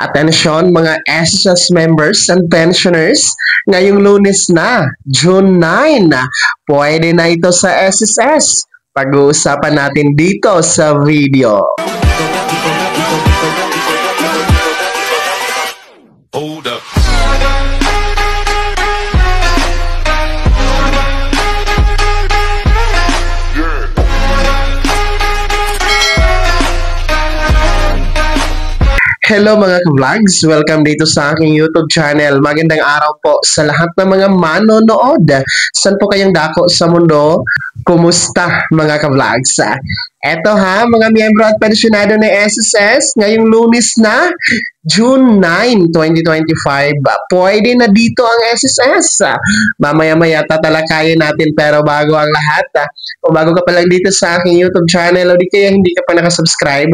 Atensyon mga SSS members and pensioners, ngayong Lunes na, June 9, pwede na ito sa SSS. Pag-uusapan natin dito sa video. Hold up. Hello mga ka-vlogs! Welcome dito sa aking YouTube channel. Magandang araw po sa lahat ng mga manonood. Saan po kayong dako sa mundo? Kumusta mga ka-vlogs? Eto mga miyembro at pensyonado ng SSS, ngayong Lunes na, June 9, 2025, pwede na dito ang SSS. Mamaya-maya tatalakayin natin, pero bago ang lahat, o bago ka pa lang dito sa aking YouTube channel o di kaya hindi ka pa nakasubscribe,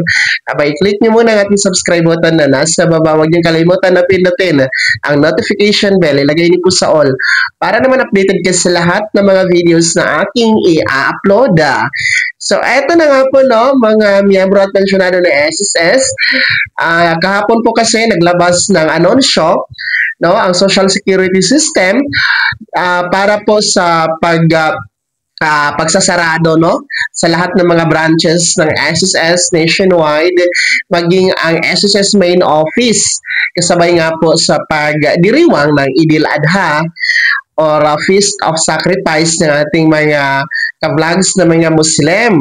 i-click nyo muna ang ating subscribe button na nasa baba. Huwag niyong kalimutan na pindutin ang notification bell, ilagay niyo po sa all para naman updated ka sa lahat ng mga videos na aking i-upload. So, eto na nga po, mga miyembro at pensyonado ng SSS. Kahapon po kasi naglabas ng anunsyo, ang Social Security System para po sa pagsasarado sa lahat ng mga branches ng SSS nationwide, maging ang SSS main office, kasabay nga po sa pagdiriwang ng Idil Adha or Feast of Sacrifice ng ating mga ka-vlogs na mga Muslim.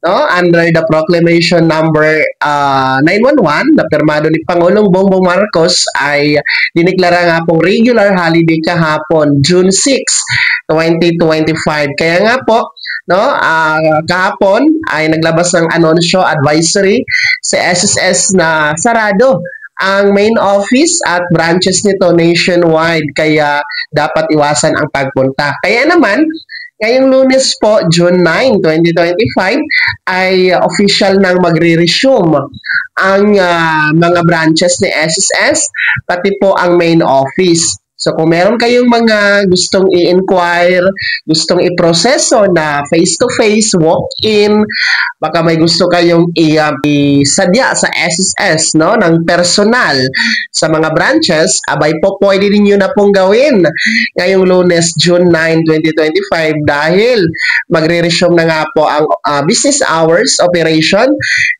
Under the Proclamation number 911 na pirmado ni Pangulong Bongbong Marcos, ay diniklara nga pong regular holiday kahapon, June 6, 2025. Kaya nga po, kahapon ay naglabas ng anunsyo advisory sa SSS na sarado ang main office at branches nito nationwide, kaya dapat iwasan ang pagpunta. Kaya naman, ngayong Lunes po, June 9, 2025, ay official nang magre-resume ang mga branches ni SSS, pati po ang main office. So kung meron kayong mga gustong i-inquire, gustong i-proseso na face-to-face, walk-in, baka may gusto kayong isadya sa SSS ng personal sa mga branches, abay po pwede ninyo na pong gawin ngayong Lunes, June 9, 2025, dahil magre-resume na nga po ang business hours operation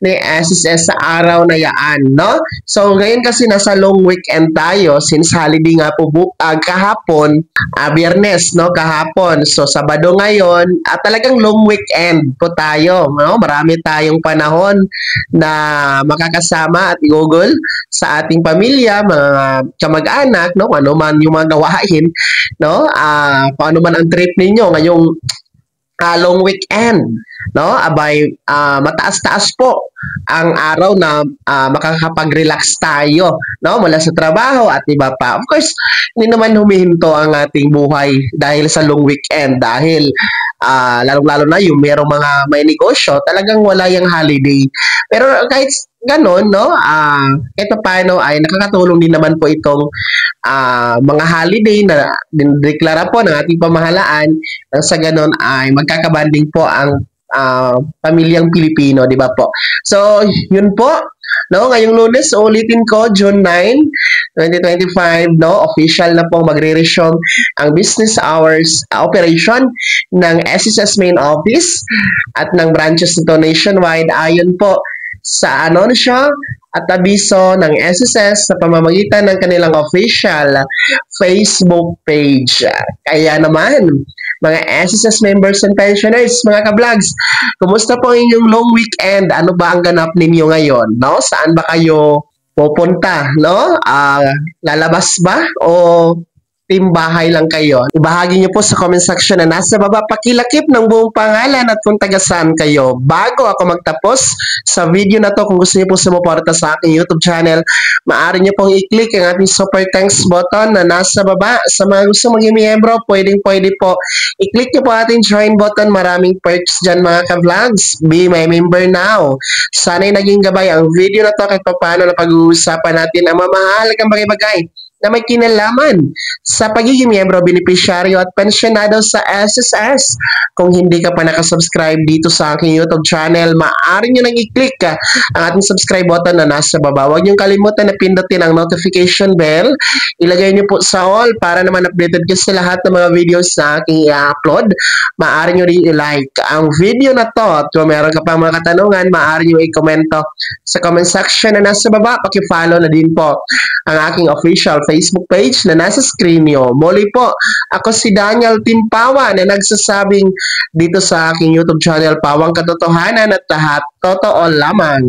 ni SSS sa araw na yaan. So ngayon kasi nasa long weekend tayo since holiday nga po kahapon, Biyernes, kahapon. So, Sabado ngayon, talagang long weekend po tayo. Marami tayong panahon na makakasama at i-google sa ating pamilya, mga kamag-anak, ano man yung mga gawain, paano man ang trip ninyo ngayong long weekend. Abay, mataas-taas po ang araw na makakapag-relax tayo mula sa trabaho at iba pa. Of course, hindi naman humihinto ang ating buhay dahil sa long weekend, dahil lalong-lalo na yung merong mga may negosyo, talagang wala yung holiday. Pero kahit ganon, kahit paano ay nakakatulong din naman po itong mga holiday na dineklara po ng ating pamahalaan, sa ganon ay magkakabanding po ang pamilyang Pilipino, di ba po? So, yun po. Ngayong Lunes, ulitin ko, June 9, 2025, official na pong magre-resume ang business hours operation ng SSS main office at ng branches nito nationwide, ayon po sa anunsyo at abiso ng SSS sa pamamagitan ng kanilang official Facebook page. Kaya naman, mga SSS members and pensioners, mga ka-vlogs, kumusta po inyong long weekend? Ano ba ang ganap ninyo ngayon? Saan ba kayo pupunta? Lalabas ba o team bahay lang kayo? Ibahagi niyo po sa comment section na nasa baba, pakilakip ng buong pangalan at kung taga saan kayo. Bago ako magtapos sa video na to, kung gusto niyo po sumuporta sa aking YouTube channel, maaari niyo pong i-click ang ating super thanks button na nasa baba. Sa mga gusto maging miyembro, pwede po i-click niyo po ating join button. Maraming perks dyan mga ka-vlogs. Be my member now. Sana'y naging gabay ang video na to kahit paano na pag-uusapan natin ang mamahalagang bagay-bagay na may kinalaman sa pagiging miyembro, benepisyaryo at pensyonado sa SSS. Kung hindi ka pa nakasubscribe dito sa aking YouTube channel, maaari nyo nang i-click ang ating subscribe button na nasa baba. Huwag nyo kalimutan na pindutin ang notification bell. Ilagay nyo po sa all para naman updated ka sa lahat ng mga videos na aking i-upload. Maaari nyo rin i-like ang video na to. At kung meron ka pang mga katanungan, maaari nyo i-komento sa comment section na nasa baba. Paki-follow na din po ang aking official Facebook page na nasa screen nyo. Muli po, ako si Daniel Timpawa na nagsasabing dito sa aking YouTube channel, Pawang Katotohanan at lahat totoo lamang.